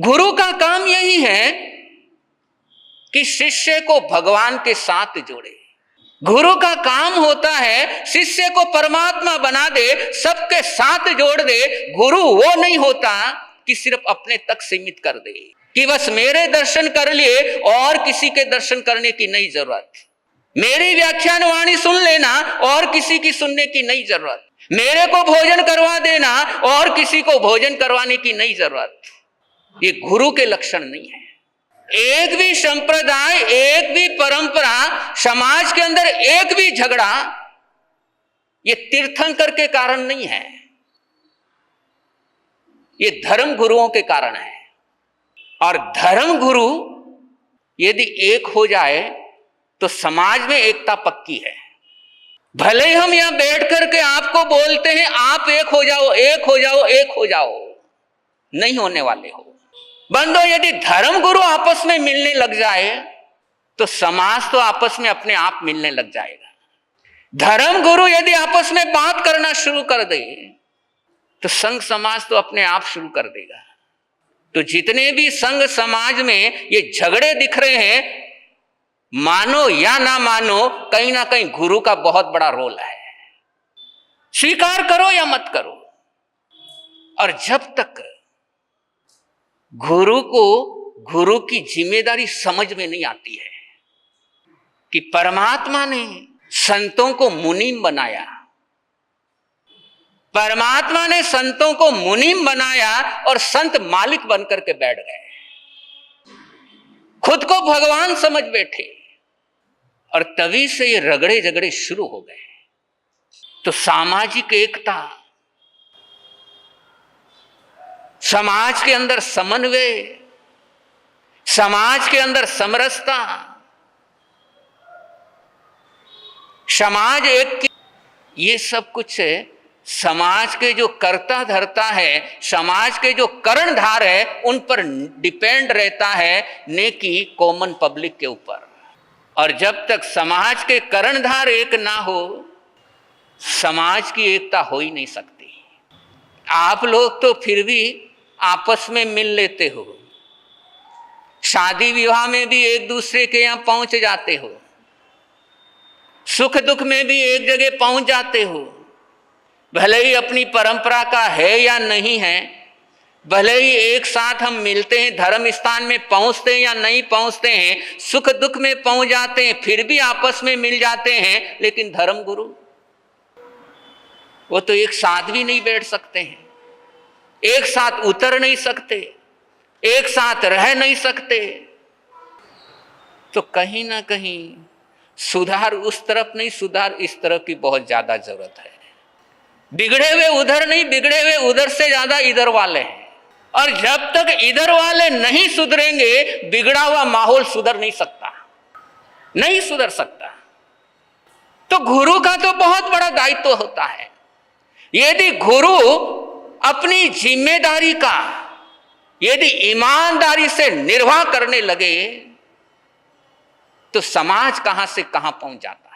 गुरु का काम यही है कि शिष्य को भगवान के साथ जोड़े। गुरु का काम होता है शिष्य को परमात्मा बना दे, सबके साथ जोड़ दे। गुरु वो नहीं होता कि सिर्फ अपने तक सीमित कर दे, कि बस मेरे दर्शन कर लिए और किसी के दर्शन करने की नहीं जरूरत, मेरी व्याख्यान वाणी सुन लेना और किसी की सुनने की नहीं जरूरत, मेरे को भोजन करवा देना और किसी को भोजन करवाने की नहीं जरूरत। ये गुरु के लक्षण नहीं है। एक भी संप्रदाय, एक भी परंपरा, समाज के अंदर एक भी झगड़ा ये तीर्थंकर के कारण नहीं है, ये धर्म गुरुओं के कारण है। और धर्म गुरु यदि एक हो जाए तो समाज में एकता पक्की है। भले ही हम यहां बैठ करके आपको बोलते हैं आप एक हो जाओ, एक हो जाओ, एक हो जाओ, नहीं होने वाले हो। बंदो, यदि धर्म गुरु आपस में मिलने लग जाए तो समाज तो आपस में अपने आप मिलने लग जाएगा। धर्म गुरु यदि आपस में बात करना शुरू कर दे तो संघ समाज तो अपने आप शुरू कर देगा। तो जितने भी संघ समाज में ये झगड़े दिख रहे हैं, मानो या ना मानो, कहीं ना कहीं गुरु का बहुत बड़ा रोल है। स्वीकार करो या मत करो। और जब तक गुरु को गुरु की जिम्मेदारी समझ में नहीं आती है कि परमात्मा ने संतों को मुनीम बनाया, परमात्मा ने संतों को मुनीम बनाया और संत मालिक बनकर के बैठ गए, खुद को भगवान समझ बैठे, और तभी से ये रगड़े झगड़े शुरू हो गए। तो सामाजिक एकता, समाज के अंदर समन्वय, समाज के अंदर समरसता, समाज एक, ये सब कुछ समाज के जो कर्ता धर्ता है, समाज के जो कर्णधार है, उन पर डिपेंड रहता है, नेकी कॉमन पब्लिक के ऊपर। और जब तक समाज के कर्णधार एक ना हो, समाज की एकता हो ही नहीं सकती। आप लोग तो फिर भी आपस में मिल लेते हो, शादी विवाह में भी एक दूसरे के यहां पहुंच जाते हो, सुख दुख में भी एक जगह पहुंच जाते हो। भले ही अपनी परंपरा का है या नहीं है, भले ही एक साथ हम मिलते हैं, धर्म स्थान में पहुंचते हैं या नहीं पहुंचते हैं, सुख दुख में पहुंच जाते हैं, फिर भी आपस में मिल जाते हैं। लेकिन धर्म गुरु वो तो एक साथ भी नहीं बैठ सकते हैं, एक साथ उतर नहीं सकते, एक साथ रह नहीं सकते। तो कहीं ना कहीं सुधार उस तरफ नहीं, सुधार इस तरफ की बहुत ज्यादा जरूरत है। बिगड़े हुए उधर नहीं, बिगड़े हुए उधर से ज्यादा इधर वाले हैं। और जब तक इधर वाले नहीं सुधरेंगे, बिगड़ा हुआ माहौल सुधर नहीं सकता, नहीं सुधर सकता। तो गुरु का तो बहुत बड़ा दायित्व होता है। यदि गुरु अपनी जिम्मेदारी का यदि ईमानदारी से निर्वाह करने लगे तो समाज कहां से कहां पहुंच जाता है।